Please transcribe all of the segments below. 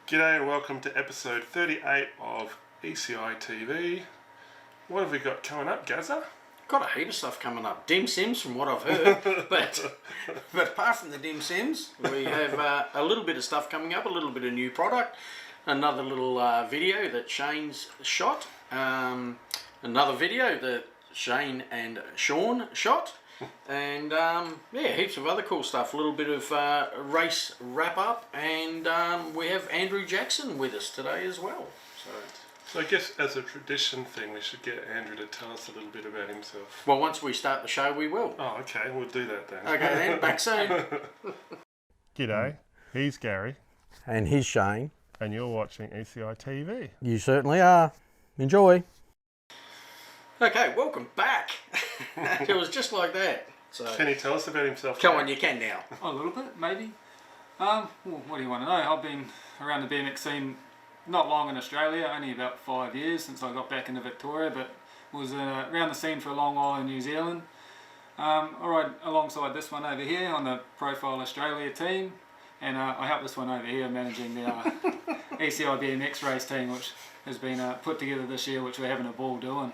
G'day and welcome to episode 38 of ECITV. What have we got coming up, Gazza? Got a heap of stuff coming up. Dim Sims, from what I've heard. but apart from the Dim Sims, we have a little bit of stuff coming up, a little bit of new product, another little video that Shane's shot, another video that Shane and Shaun shot, and yeah, heaps of other cool stuff. A little bit of race wrap up, and we have Andrew Jackson with us today as well. So I guess as a tradition thing, we should get Andrew to tell us a little bit about himself. Well, once we start the show, we will. Oh, okay, we'll do that then. Okay then, back soon. G'day, he's Gary. And he's Shane. And you're watching ECITV. You certainly are. Enjoy. Okay, welcome back. It was just like that. So Can he tell us about himself? come on, you can now. A little bit, maybe. Well, what do you want to know? I've been around the BMX scene not long in Australia, only about 5 years since I got back into Victoria, but was around the scene for a long while in New Zealand. I ride alongside this one over here on the Profile Australia team, and I help this one over here managing the ECI BMX race team, which has been put together this year, which we're having a ball doing.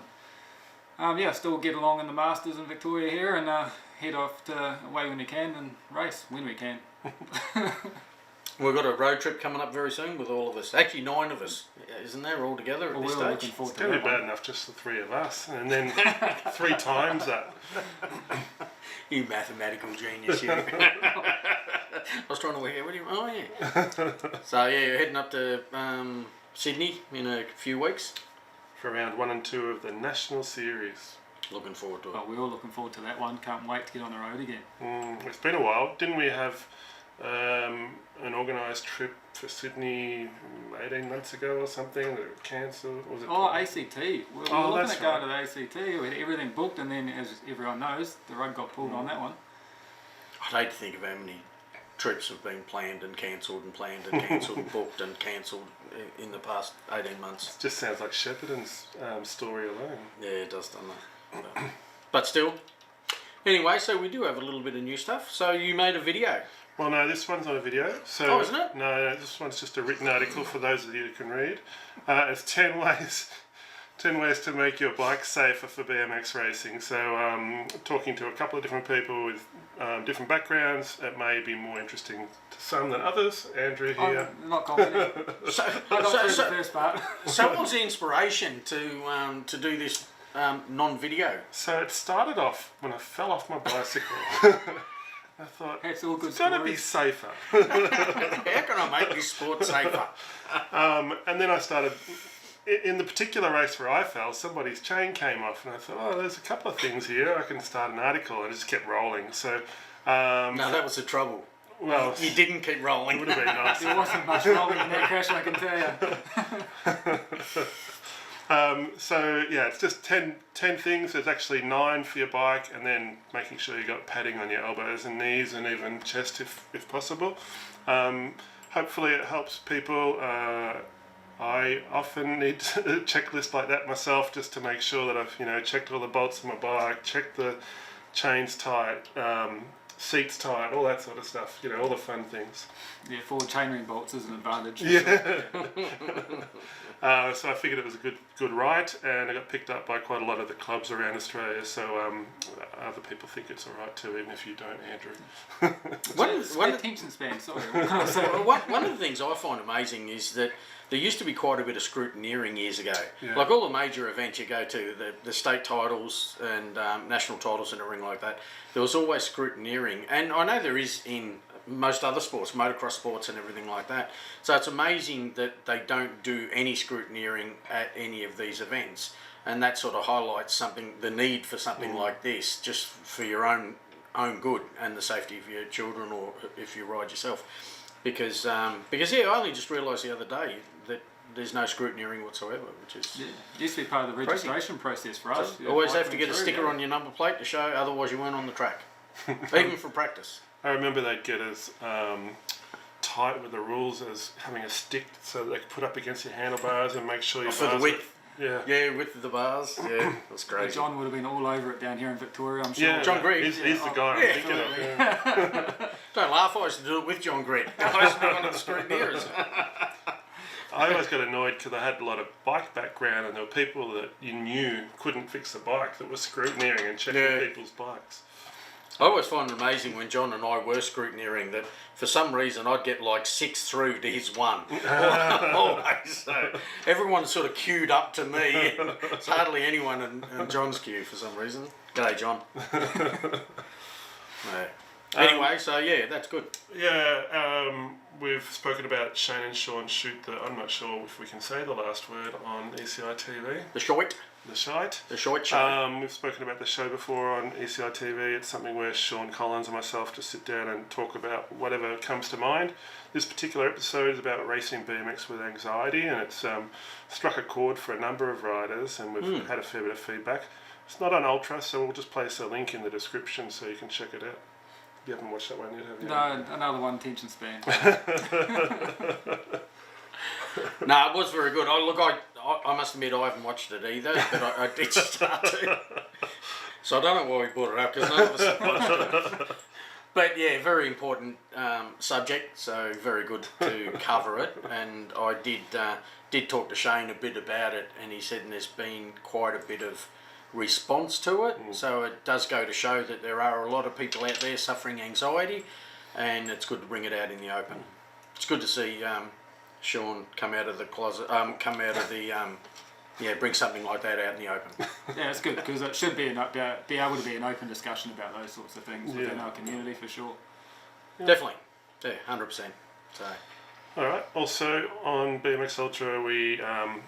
Yeah, still get along in the Masters in Victoria here, and head off to away when we can and race when we can. We've got a road trip coming up very soon with all of us. Actually, 9 of us, isn't there, all together at Well, this we're looking stage? forward It's to going to that be bad one. enough just the three of us, and then 3 times that. You mathematical genius, you. I was trying to work out, oh yeah. So yeah, you're heading up to Sydney in a few weeks. For round 1 and 2 of the National Series. Looking forward to it. Oh, we're all looking forward to that one. Can't wait to get on the road again. It's been a while. Didn't we have an organised trip for Sydney 18 months ago or something that got cancelled? Was it? Oh, ACT. We were Oh, looking that's at going to the ACT. We had everything booked, and then, as everyone knows, the rug got pulled on that one. I'd hate to think of how many trips have been planned and cancelled and planned and cancelled and booked and cancelled in the past 18 months. It just sounds like Shepparton's story alone. Yeah, it does, doesn't it? But still. Anyway, so we do have a little bit of new stuff. So you made a video. Well, no, this one's not a video. So Oh, isn't it? No, this one's just a written article for those of you who can read. It's 10 ways to make your bike safer for BMX racing. So talking to a couple of different people with different backgrounds. It may be more interesting to some than others. Andrew here. I'm not confident. So, I got through the first part. so what was the inspiration to do this non-video? So it started off when I fell off my bicycle. I thought, It's all good it's got to be stories. safer. How can I make this sport safer? And then I started, in the particular race where I fell, somebody's chain came off, and I thought, oh, there's a couple of things here. I can start an article, and it just kept rolling. So, No, that was the trouble. well, You didn't keep rolling. it would have been nice. There wasn't much rolling in that crash, I can tell you. So yeah, it's just 10 things. There's actually 9 for your bike, and then making sure you got padding on your elbows and knees, and even chest if possible. Hopefully it helps people. I often need a checklist like that myself, just to make sure that I've checked all the bolts on my bike, checked the chains tight, seats tight, all that sort of stuff. All the fun things. Yeah, forward chainring bolts is an advantage. Yeah. So I figured it was a good ride, and I got picked up by quite a lot of the clubs around Australia. So other people think it's all right too, even if you don't, Andrew. One attention span, sorry. What can I say? One of the things I find amazing is that there used to be quite a bit of scrutineering years ago. Yeah. Like all the major events you go to, the state titles and national titles and everything like that, there was always scrutineering. And I know there is in most other sports, motocross sports and everything like that. So it's amazing that they don't do any scrutineering at any of these events. And that sort of highlights the need for something like this, just for your own good and the safety of your children, or if you ride yourself. Because yeah, I only just realised the other day that there's no scrutineering whatsoever, which is... Yeah, it used to be part of the registration process for us. You always have to get a sticker on your number plate to show, otherwise you weren't on the track, even for practice. I remember they'd get us tight with the rules as having a stick so they could put up against your handlebars and make sure your For the bars width. Yeah, with the bars. Yeah, that's great. John would have been all over it down here in Victoria, I'm sure. yeah. John Grigg. He's the guy I'm thinking of. Yeah. Don't laugh, I used to do it with John Grigg. I used to be one of the scrutineers. I always got annoyed because I had a lot of bike background, and there were people that you knew couldn't fix the bike that were scrutineering and checking people's bikes. I always find it amazing when John and I were scrutineering that for some reason I'd get like 6 through to his 1. Always. So everyone's sort of queued up to me. It's hardly anyone in John's queue for some reason. G'day, John. No. Anyway, so yeah, that's good. Yeah, we've spoken about Shane and Shaun shoot I'm not sure if we can say the last word on ECITV. The shite. The shite. The shite show. We've spoken about the show before on ECITV. It's something where Shaun Collins and myself just sit down and talk about whatever comes to mind. This particular episode is about racing BMX with anxiety, and it's struck a chord for a number of riders, and we've had a fair bit of feedback. It's not on Ultra, so we'll just place a link in the description so you can check it out. You haven't watched that one yet, have you? No, another one attention span. No, it was very good. I must admit I haven't watched it either, but I did start to. So I don't know why we brought it up, because none of us have watched it. But yeah, very important subject, so very good to cover it. And I did talk to Shane a bit about it, and he said there's been quite a bit of response to it. So it does go to show that there are a lot of people out there suffering anxiety, and it's good to bring it out in the open. It's good to see Shaun come out of the closet, bring something like that out in the open. Yeah, it's good because it should be able to be an open discussion about those sorts of things within our community for sure. Yeah. Definitely, 100%. So. All right. Also on BMX Ultra, we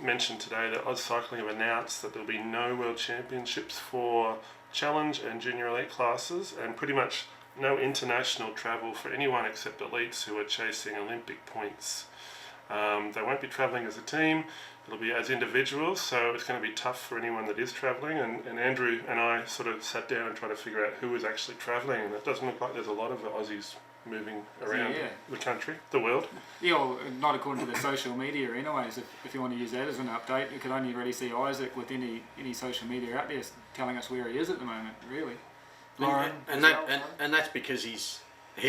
mentioned today that AusCycling have announced that there'll be no World Championships for Challenge and Junior Elite classes, and pretty much no international travel for anyone except elites who are chasing Olympic points. They won't be travelling as a team. It'll be as individuals, so it's going to be tough for anyone that is travelling. And Andrew and I sort of sat down and tried to figure out who is actually travelling, and it doesn't look like there's a lot of Aussies moving around the country, the world. Yeah, well, not according to the social media anyways. If you want to use that as an update, you could only really see Isaac with any social media out there telling us where he is at the moment, really. And that's because he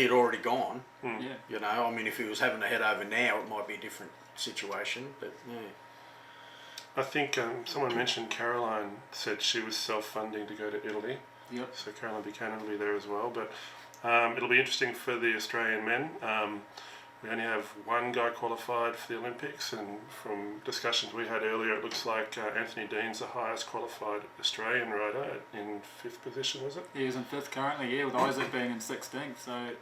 had already gone. Yeah. You know, I mean, if he was having to head over now, it might be a different situation. But yeah. I think someone mentioned Caroline said she was self-funding to go to Italy. Yep. So Caroline Buchanan will be there as well. But it'll be interesting for the Australian men. We only have one guy qualified for the Olympics, and from discussions we had earlier, it looks like Anthony Dean's the highest qualified Australian rider in 5th position, was it? He is in 5th currently, with Isaac being in 16th, so I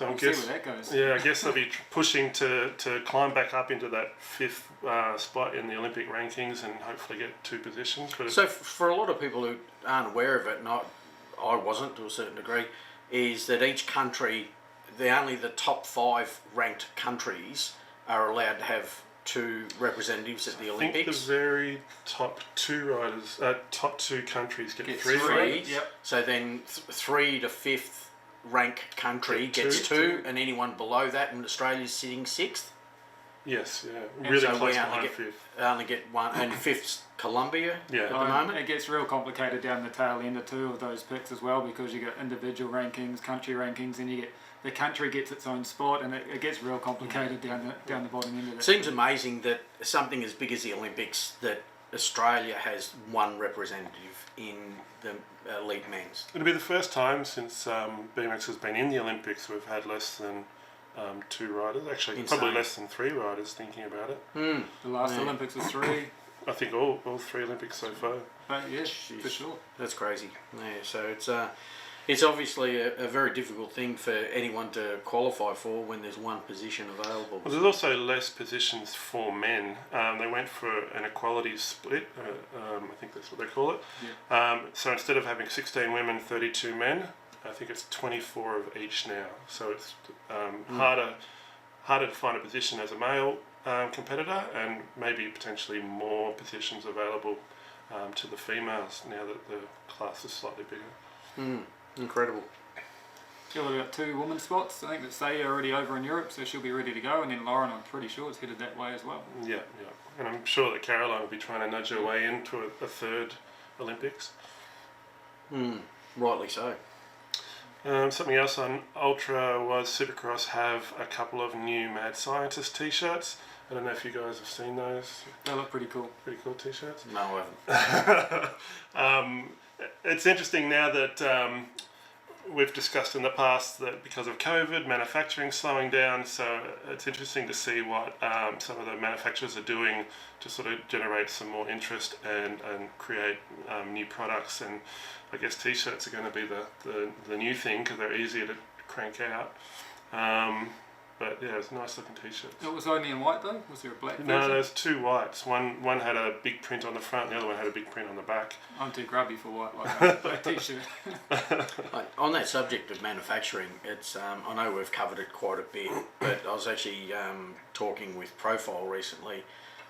we'll guess, see where that goes. Yeah, I guess they'll be pushing to climb back up into that 5th spot in the Olympic rankings and hopefully get 2 positions. But so for a lot of people who aren't aware of it, and I wasn't to a certain degree, is that each country, only the top 5 ranked countries are allowed to have 2 representatives at the Olympics. I think the very top 2 riders, top 2 countries get 3. 3. Yep. So then 3 to 5th rank country gets 2, and anyone below that, and Australia's sitting 6th. Yes, yeah, And really so close we behind 5th. 5th. Only get 1, and 5th's Colombia at the moment. It gets real complicated down the tail end of 2 of those picks as well, because you get individual rankings, country rankings, and you get the country gets its own spot, and it gets real complicated down the bottom end of it. Seems amazing that something as big as the Olympics, that Australia has 1 representative in the elite men's. It'll be the first time since BMX has been in the Olympics we've had less than 2 riders. Actually, Insane. probably less than 3 riders, thinking about it. The last Olympics was 3. I think all 3 Olympics so far. But yeah, for sure. That's crazy. Yeah, so it's obviously a very difficult thing for anyone to qualify for when there's 1 position available. Well, there's also less positions for men. They went for an equality split, I think that's what they call it. Yeah. So instead of having 16 women, 32 men, I think it's 24 of each now. So it's harder to find a position as a male competitor, and maybe potentially more positions available to the females now that the class is slightly bigger. Incredible. Yeah, we've got 2 women's spots. I think that Say are already over in Europe, so she'll be ready to go. And then Lauren, I'm pretty sure, is headed that way as well. Yeah. And I'm sure that Caroline will be trying to nudge her way into a 3rd Olympics. Rightly so. Something else on Ultra was Supercross have a couple of new Mad Scientist t-shirts. I don't know if you guys have seen those. They look pretty cool. Pretty cool t-shirts. No, I haven't. It's interesting now that we've discussed in the past that because of COVID, manufacturing slowing down, so it's interesting to see what some of the manufacturers are doing to sort of generate some more interest and create new products. And I guess t-shirts are going to be the new thing because they're easier to crank out. But yeah, it's nice looking t-shirts. It was only in white though? Was there a black version? No, there's two whites. One had a big print on the front, and the other one had a big print on the back. I'm too grubby for white, like a black t-shirt. On that subject of manufacturing, it's I know we've covered it quite a bit, but I was actually talking with Profile recently,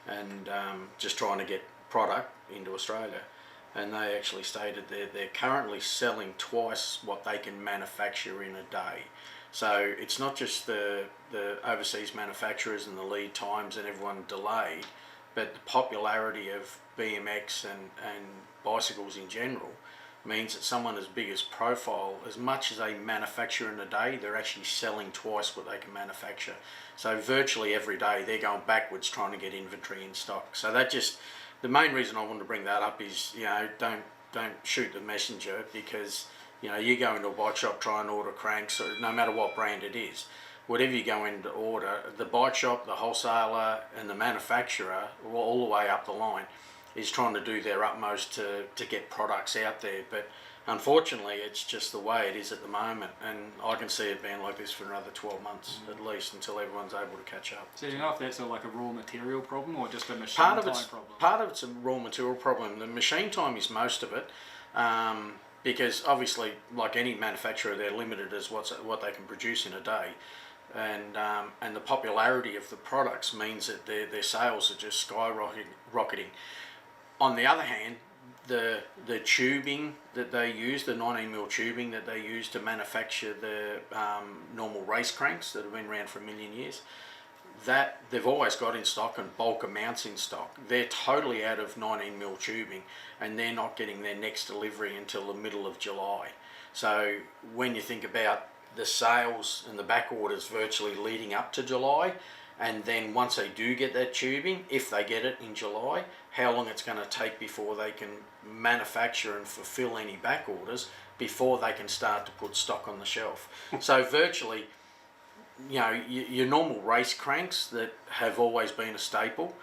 and just trying to get product into Australia, and they actually stated they're currently selling twice what they can manufacture in a day. So it's not just the overseas manufacturers and the lead times and everyone delayed, but the popularity of BMX and bicycles in general means that someone as big as Profile, as much as they manufacture in a day, they're actually selling twice what they can manufacture. So virtually every day they're going backwards trying to get inventory in stock. So that just, the main reason I wanted to bring that up is, you know, don't shoot the messenger, because you know, you go into a bike shop, try and order cranks, or no matter what brand it is, whatever you go in to order, the bike shop, the wholesaler and the manufacturer, all the way up the line, is trying to do their utmost to get products out there. But unfortunately, it's just the way it is at the moment, and I can see it being like this for another 12 months at least, until everyone's able to catch up. So you know if that's like a raw material problem or just a machine Part time of problem? Part of it's a raw material problem. The machine time is most of it. Because obviously, like any manufacturer, they're limited as what they can produce in a day, and the popularity of the products means that their sales are just skyrocketing. On the other hand, the tubing that they use, the 19mm tubing that they use to manufacture the normal race cranks that have been around for a million years, that they've always got in stock, and bulk amounts in stock. They're totally out of 19mm tubing, and they're not getting their next delivery until the middle of July. So when you think about the sales and the back orders virtually leading up to July, and then once they do get that tubing, if they get it in July, how long it's going to take before they can manufacture and fulfill any back orders before they can start to put stock on the shelf. So virtually, you know, your normal race cranks that have always been a staple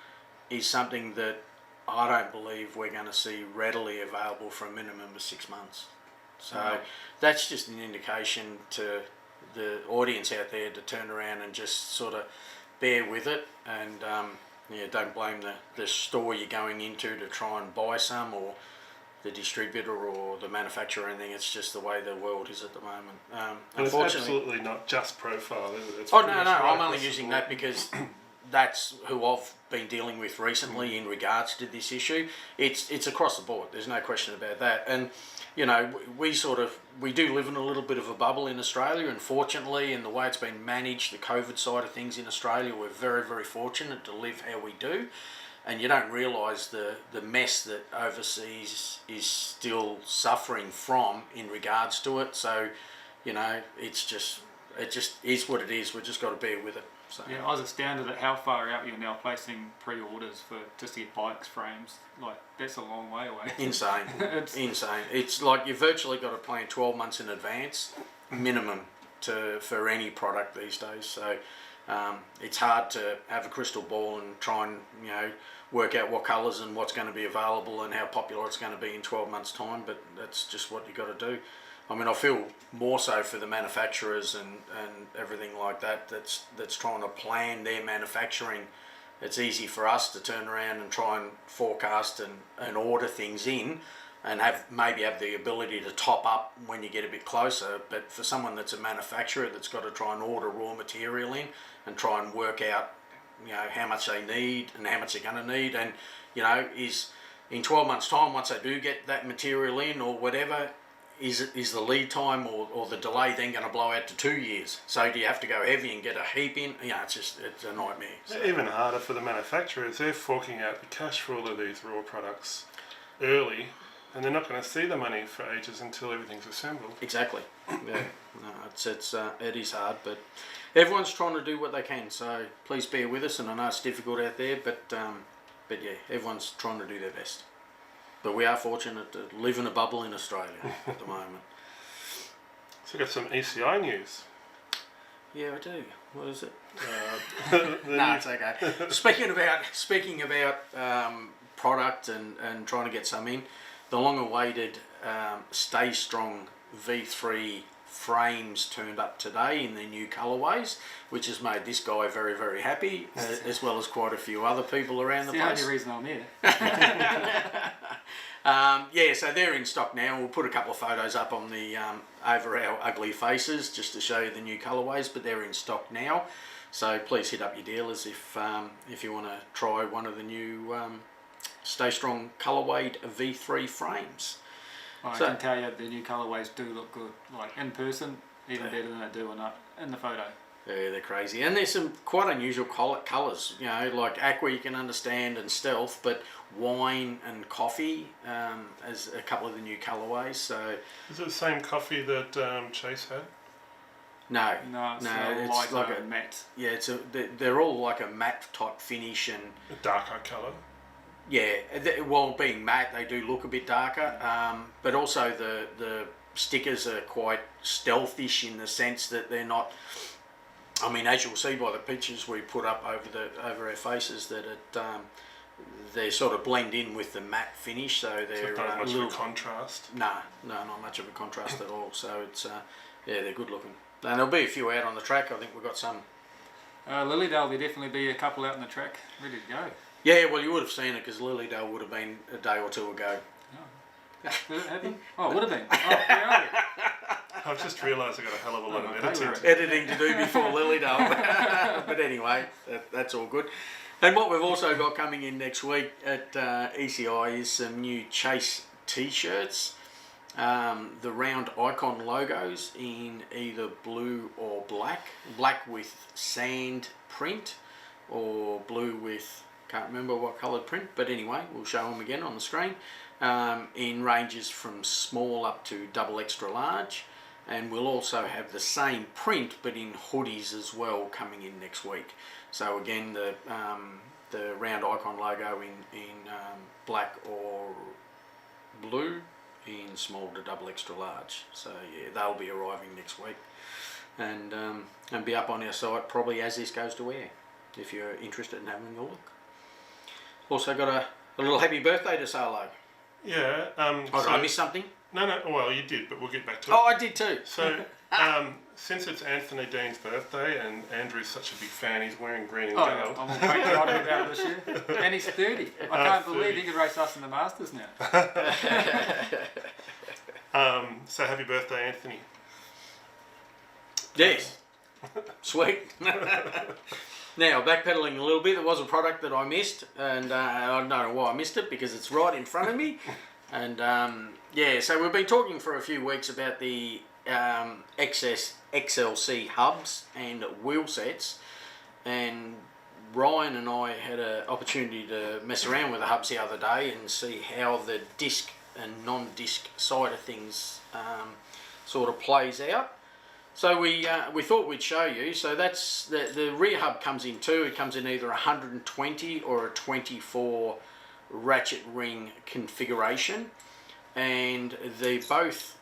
is something that I don't believe we're going to see readily available for a minimum of 6 months. So that's just an indication to the audience out there to turn around and just sort of bear with it, and don't blame the store you're going into to try and buy some, or the distributor or the manufacturer or anything. It's just the way the world is at the moment. And it's absolutely not just Profile, is it? It's no, I'm only using that because that's who I've been dealing with recently in regards to this issue. It's across the board, there's no question about that. And you know, we do live in a little bit of a bubble in Australia, and fortunately, in the way it's been managed, the COVID side of things in Australia, we're very, very fortunate to live how we do. And you don't realise the mess that overseas is still suffering from in regards to it. So, you know, it just is what it is. We've just got to bear with it. So. Yeah, I was astounded at how far out you're now placing pre-orders for just to get bikes frames. Like, that's a long way away. Insane. Insane. It's like you've virtually got to plan 12 months in advance, minimum, for any product these days. So it's hard to have a crystal ball and try and, you know, work out what colours and what's going to be available and how popular it's going to be in 12 months' time, but that's just what you've got to do. I mean, I feel more so for the manufacturers and everything like that that's trying to plan their manufacturing. It's easy for us to turn around and try and forecast and order things in and maybe have the ability to top up when you get a bit closer. But for someone that's a manufacturer that's got to try and order raw material in and try and work out, you know, how much they need and how much they're going to need, and, you know, is in 12 months' time, once they do get that material in or whatever, is the lead time or the delay then going to blow out to 2 years? So do you have to go heavy and get a heap in? Yeah, it's a nightmare. So. Even harder for the manufacturers. They're forking out the cash for all of these raw products early, And they're not going to see the money for ages until everything's assembled. Exactly. Yeah. No, it is hard, but everyone's trying to do what they can. So please bear with us. And I know it's difficult out there, but yeah, everyone's trying to do their best. But we are fortunate to live in a bubble in Australia at the moment. So we've got some ECI news. Yeah, I do. What is it? No, It's okay. Speaking about product and trying to get some in, the long-awaited Staystrong V3 Frames turned up today in their new colourways, which has made this guy very, very happy, as well as quite a few other people around the place. The only reason I'm here. Yeah, so they're in stock now. We'll put a couple of photos up on the over our ugly faces just to show you the new colourways, but they're in stock now. So please hit up your dealers if you want to try one of the new Staystrong colourwayed V3 frames. I can tell you the new colourways do look good, like in person, even better than they do in the photo. Yeah, they're crazy, and there's some quite unusual colours. You know, like aqua you can understand and stealth, but wine and coffee as a couple of the new colourways. So is it the same coffee that Chase had? No, it's like a matte. Yeah, they're all like a matte type finish and A darker colour. yeah. Well, being matte, they do look a bit darker, but also the stickers are quite stealthish in the sense that they're not. I mean, as you'll see by the pictures we put up over our faces, that they sort of blend in with the matte finish, so they're not much a little of a contrast. No, not much of a contrast at all. So it's yeah, they're good looking, and there'll be a few out on the track. I think we've got some. Lilydale, will definitely be a couple out on the track, ready to go. Yeah, well, you would have seen it because Lilydale would have been a day or two ago. Did it happen? Oh, it would have been. Oh, yeah. I've just realised I've got a hell of a lot of editing. Editing to do before Lilydale. But anyway, that's all good. And what we've also got coming in next week at ECI is some new Chase t-shirts. The round icon logos in either blue or black. Black with sand print or blue with, can't remember what coloured print, but anyway, we'll show them again on the screen. In ranges from small up to double extra large, and we'll also have the same print but in hoodies as well coming in next week. So again, the round icon logo in black or blue, in small to double extra large. So yeah, they'll be arriving next week, and be up on our site probably as this goes to air, if you're interested in having a look. Also got a little happy birthday to Salo. Yeah. Did I miss something? No. Well, you did, but we'll get back to it. Oh, I did too. So, since it's Anthony Dean's birthday and Andrew's such a big fan, he's wearing green and Oh, gold. I'm all patriotic about it this year. And he's 30. I can't believe he could race us in the Masters now. So happy birthday, Anthony. Yes. Sweet. Now, backpedaling a little bit, there was a product that I missed, and I don't know why I missed it because it's right in front of me. And yeah, so we've been talking for a few weeks about the XLC hubs and wheel sets, and Ryan and I had an opportunity to mess around with the hubs the other day and see how the disc and non-disc side of things sort of plays out. So we thought we'd show you. So that's the rear hub comes in two. It comes in either 120 or a 24 ratchet ring configuration, and they both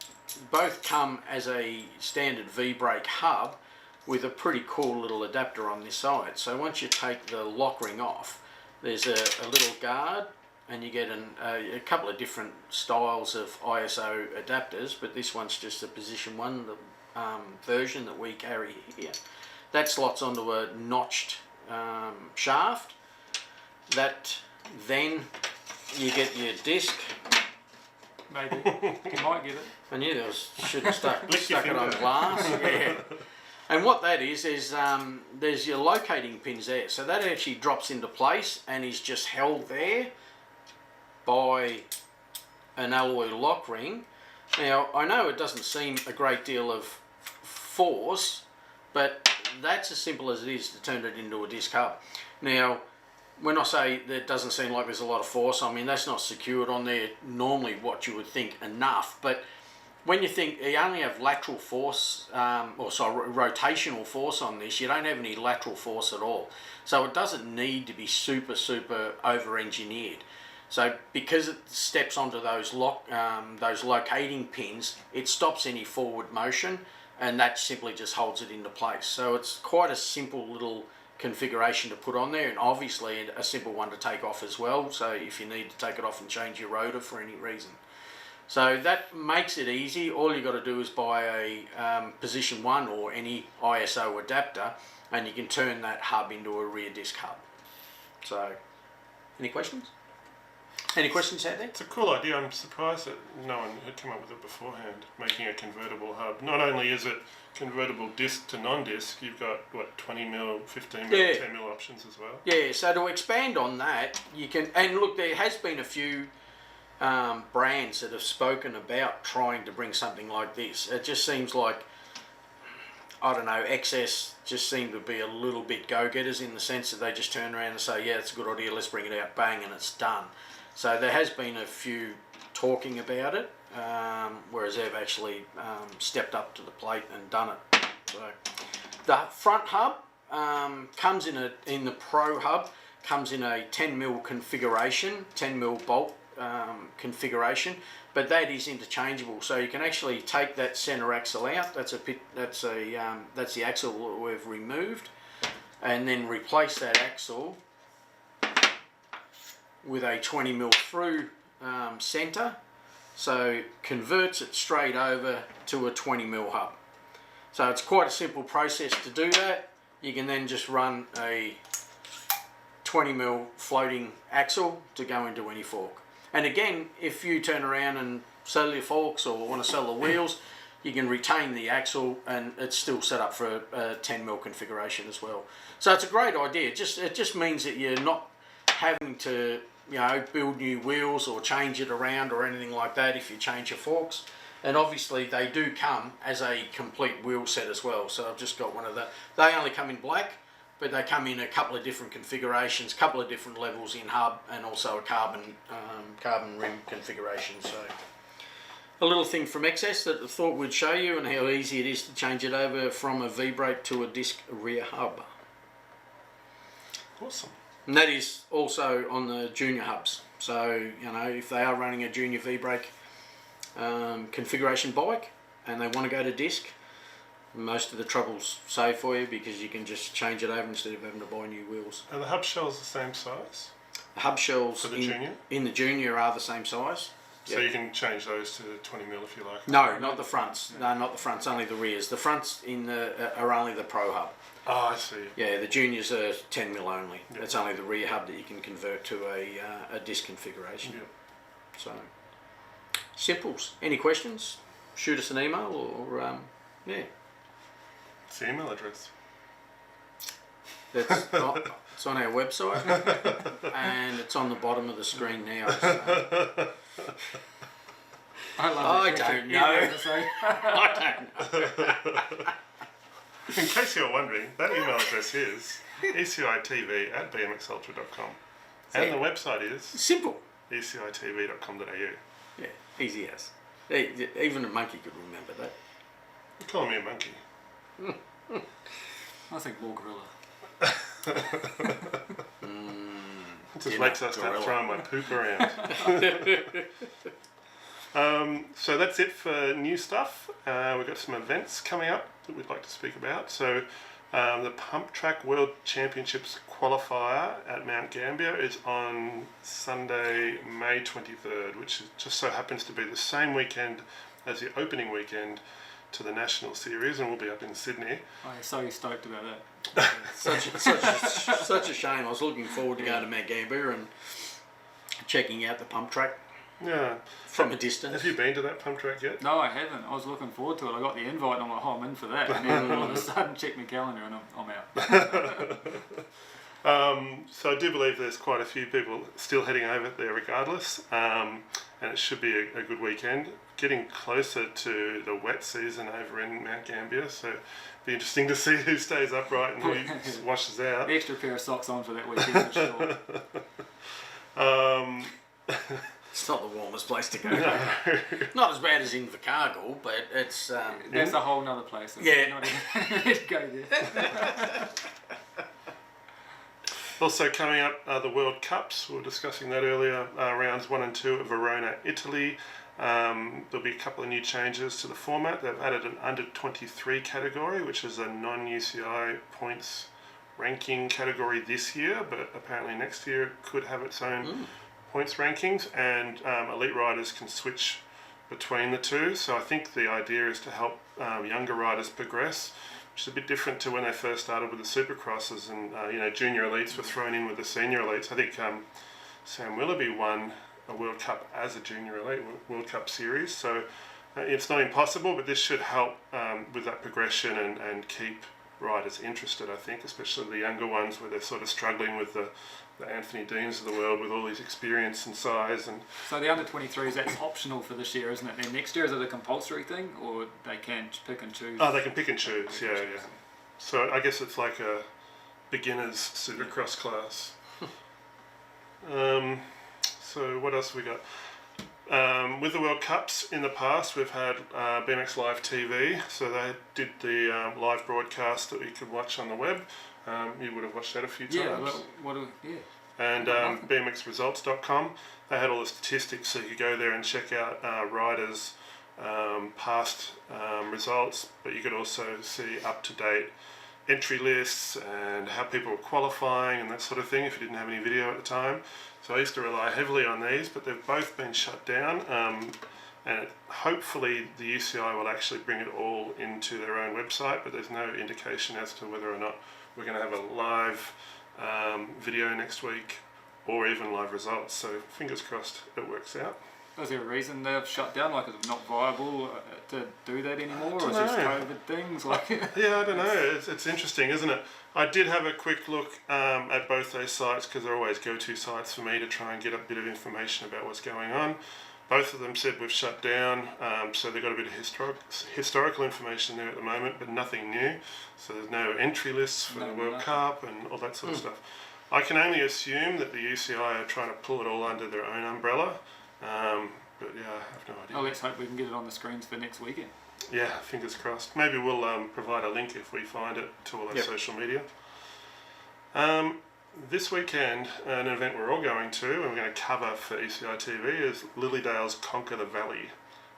come as a standard V-brake hub with a pretty cool little adapter on this side. So once you take the lock ring off, there's a little guard, and you get a couple of different styles of ISO adapters, but this one's just a position one, the version that we carry here. That slots onto a notched shaft. That then you get your disc. Maybe. You might get it. I knew there was, should have stuck it on glass. Yeah. And what that is there's your locating pins there. So that actually drops into place and is just held there by an alloy lock ring. Now, I know it doesn't seem a great deal of force, but that's as simple as it is to turn it into a disc hub. Now, when I say that it doesn't seem like there's a lot of force, I mean that's not secured on there normally what you would think enough, but when you think you only have lateral force, rotational force on this, you don't have any lateral force at all. So it doesn't need to be super over-engineered. So because it steps onto those locating pins, it stops any forward motion, and that simply just holds it into place. So it's quite a simple little configuration to put on there, and obviously a simple one to take off as well, so if you need to take it off and change your rotor for any reason. So that makes it easy. All you got to do is buy a position 1 or any ISO adapter, and you can turn that hub into a rear disc hub. So, any questions? Any questions out there? It's a cool idea. I'm surprised that no one had come up with it beforehand, making a convertible hub. Not only is it convertible disc to non-disc, you've got, what, 20 mil, 15 mil, 10 mil options as well? Yeah, so to expand on that, you can, and look, there has been a few brands that have spoken about trying to bring something like this. It just seems like, I don't know, XS just seem to be a little bit go-getters in the sense that they just turn around and say, yeah, it's a good idea, let's bring it out, bang, and it's done. So there has been a few talking about it, whereas they've actually stepped up to the plate and done it. So the front hub comes in the Pro hub, comes in a 10 mil configuration, 10 mil bolt configuration, but that is interchangeable. So you can actually take that center axle out. That's the axle that we've removed, and then replace that axle with a 20 mil through center. So converts it straight over to a 20 mil hub. So it's quite a simple process to do that. You can then just run a 20 mil floating axle to go into any fork. And again, if you turn around and sell your forks or want to sell the wheels, you can retain the axle, and it's still set up for a 10 mil configuration as well. So it's a great idea. It just means that you're not having to, you know, build new wheels or change it around or anything like that if you change your forks. And obviously they do come as a complete wheel set as well. So I've just got one of the, they only come in black, but they come in a couple of different configurations, a couple of different levels in hub, and also a carbon rim configuration. So a little thing from XS that I thought we'd show you, and how easy it is to change it over from a V-brake to a disc rear hub. Awesome. And that is also on the junior hubs. So, you know, if they are running a junior V-brake configuration bike and they want to go to disc, most of the trouble's saved for you because you can just change it over instead of having to buy new wheels. Are the hub shells the same size? The hub shells for the junior? In the junior are the same size. So you can change those to 20 mil if you like? No, not the fronts. No, not the fronts, only the rears. The fronts are only the Pro hub. Oh, I see. Yeah, the juniors are 10 mil only. Yep. It's only the rear hub that you can convert to a disc configuration. Yep. So, simples. Any questions? Shoot us an email or, yeah. What's the email address? It's on our website and it's on the bottom of the screen now. So. I don't know. I don't know. In case you're wondering, that email address is ECITV@bmxultra.com, and the website is simple, ECITV.com.au. Yeah, easy as. Even a monkey could remember that. You're calling me a monkey. I think more gorilla. It just makes us start throwing my poop around. So that's it for new stuff. We've got some events coming up that we'd like to speak about. So the Pump Track World Championships Qualifier at Mount Gambier is on Sunday, May 23rd, which just so happens to be the same weekend as the opening weekend to the National Series, and we'll be up in Sydney. I'm so stoked about that. such a shame. I was looking forward to going to Mount Gambier and checking out the pump track. Yeah. From a distance. Have you been to that pump track yet? No, I haven't. I was looking forward to it. I got the invite and I'm like, oh, I'm in for that. And then all of a sudden, check my calendar and I'm out. So I do believe there's quite a few people still heading over there regardless, and it should be a good weekend. Getting closer to the wet season over in Mount Gambier, so be interesting to see who stays upright and who washes out. Extra pair of socks on for that weekend for sure. It's not the warmest place to go. Not as bad as Invercargill, but it's... That's a whole nother place. Yeah. Not even go there. Also coming up are the World Cups. We were discussing that earlier. Rounds 1 and 2 at Verona, Italy. There'll be a couple of new changes to the format. They've added an under-23 category, which is a non-UCI points ranking category this year, but apparently next year it could have its own points rankings, and elite riders can switch between the two. So I think the idea is to help younger riders progress, which is a bit different to when they first started with the Supercrosses, and junior elites were thrown in with the senior elites. I think Sam Willoughby won a World Cup as a junior elite, World Cup series. So it's not impossible, but this should help with that progression and keep riders interested, I think, especially the younger ones where they're sort of struggling with the Anthony Deans of the world with all his experience and size. And so the under-23s, that's optional for this year, isn't it? And next year, is it a compulsory thing, or they can pick and choose? Oh, they can pick and choose, yeah. So I guess it's like a beginner's Supercross class. So what else have we got? With the World Cups in the past, we've had BMX Live TV. So they did the live broadcast that we could watch on the web. You would have watched that a few times. And BMXResults.com. They had all the statistics, so you could go there and check out riders' past results, but you could also see up-to-date entry lists and how people were qualifying and that sort of thing if you didn't have any video at the time. So I used to rely heavily on these, but they've both been shut down, and hopefully the UCI will actually bring it all into their own website, but there's no indication as to whether or not we're going to have a live video next week or even live results, so fingers crossed it works out. Is there a reason they've shut down? Like, is it not viable to do that anymore, or is it just COVID things? Yeah, I don't know. It's interesting, isn't it? I did have a quick look at both those sites because they're always go-to sites for me to try and get a bit of information about what's going on. Both of them said we've shut down, so they've got a bit of historical information there at the moment, but nothing new. So there's no entry lists for the World Cup and all that sort of stuff. I can only assume that the UCI are trying to pull it all under their own umbrella. But yeah, I have no idea. Oh, let's hope we can get it on the screens for next weekend. Yeah, fingers crossed. Maybe we'll provide a link if we find it to all our social media. This weekend, an event we're all going to, and we're going to cover for ECITV, is Lilydale's Conquer the Valley.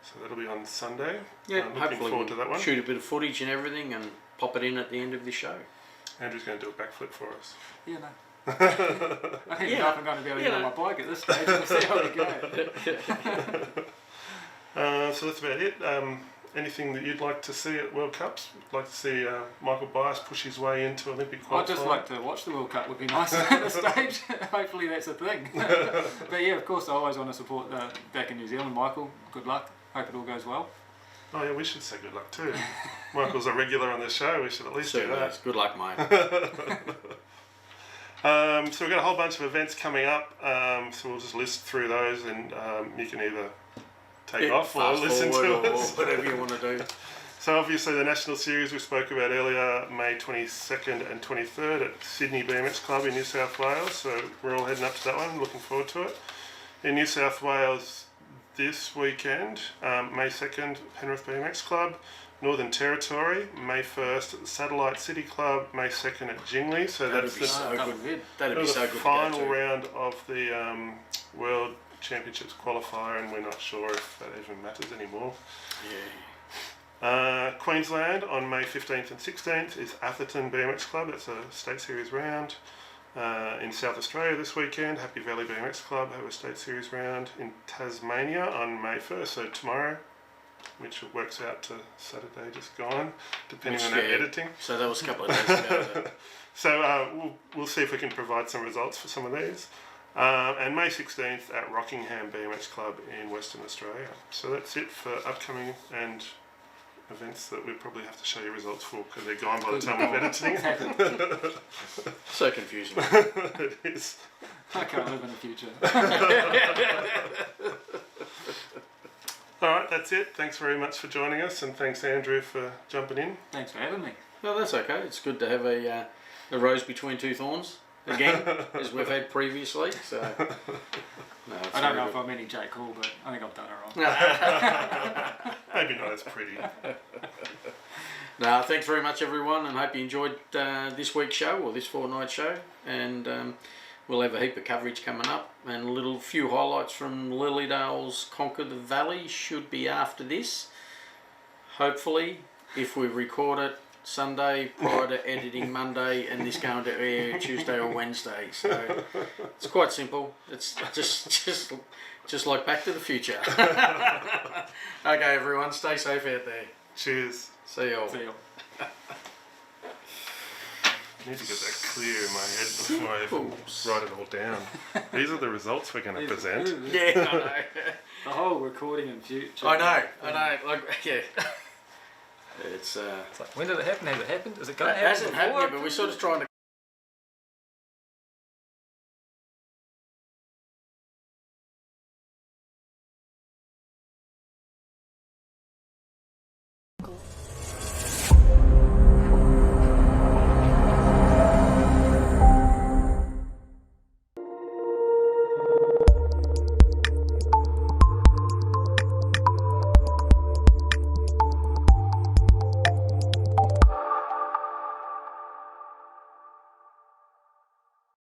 So that'll be on Sunday. Yeah, looking forward to that one. Shoot a bit of footage and everything and pop it in at the end of the show. Andrew's going to do a backflip for us. Yeah, no. I think I'm going to be able to get on my bike at this stage. We'll see how we go. So that's about it. Anything that you'd like to see at World Cups? Like to see Michael Bias push his way into Olympic qualifying? I'd just like to watch the World Cup, would be nice at this stage. Hopefully that's a thing. But yeah, of course I always want to support back in New Zealand. Michael, good luck. Hope it all goes well. Oh yeah, we should say good luck too. Michael's a regular on the show, we should at least do that. Good luck, mate. So we've got a whole bunch of events coming up, so we'll just list through those, and you can either take off or listen to us. Or whatever you want to do. So obviously the National Series we spoke about earlier, May 22nd and 23rd at Sydney BMX Club in New South Wales, so we're all heading up to that one, looking forward to it. In New South Wales this weekend, May 2nd, Penrith BMX Club. Northern Territory, May 1st at the Satellite City Club, May 2nd at Jingley. So That'd that's be the, so good. That'd be the so good. final round of the World Championships qualifier, and we're not sure if that even matters anymore. Yeah. Queensland on May 15th and 16th is Atherton BMX Club. That's a State Series round. In South Australia this weekend, Happy Valley BMX Club have a State Series round. In Tasmania on May 1st, so tomorrow, which works out to Saturday just gone, depending on our editing. So that was a couple of days ago. So we'll see if we can provide some results for some of these. And May 16th at Rockingham BMX Club in Western Australia. So that's it for upcoming and events that we probably have to show you results for because they're gone by the time we're editing. So confusing. It is. I can't live in the future. Alright, that's it. Thanks very much for joining us, and thanks Andrew for jumping in. Thanks for having me. Well, that's okay. It's good to have a rose between two thorns again, as we've had previously. So, no, I don't know if I'm any Jake Hall, but I think I've done it right. Maybe not as pretty. No, thanks very much, everyone, and hope you enjoyed this week's show or this fortnight's show. And we'll have a heap of coverage coming up, and a few highlights from Lilydale's Conquer the Valley should be after this. Hopefully, if we record it Sunday prior to editing Monday, and this going to air Tuesday or Wednesday. So it's quite simple. It's just like Back to the Future. Okay, everyone, stay safe out there. Cheers. See you all. See you. I need to get that clear in my head before I even write it all down. These are the results we're going to present. Yeah, I know. The whole recording in future. I know. Like, yeah. It's like, when did it happen? Has it happened? Is it going to it happen? hasn't happened yet, but we're sort of trying to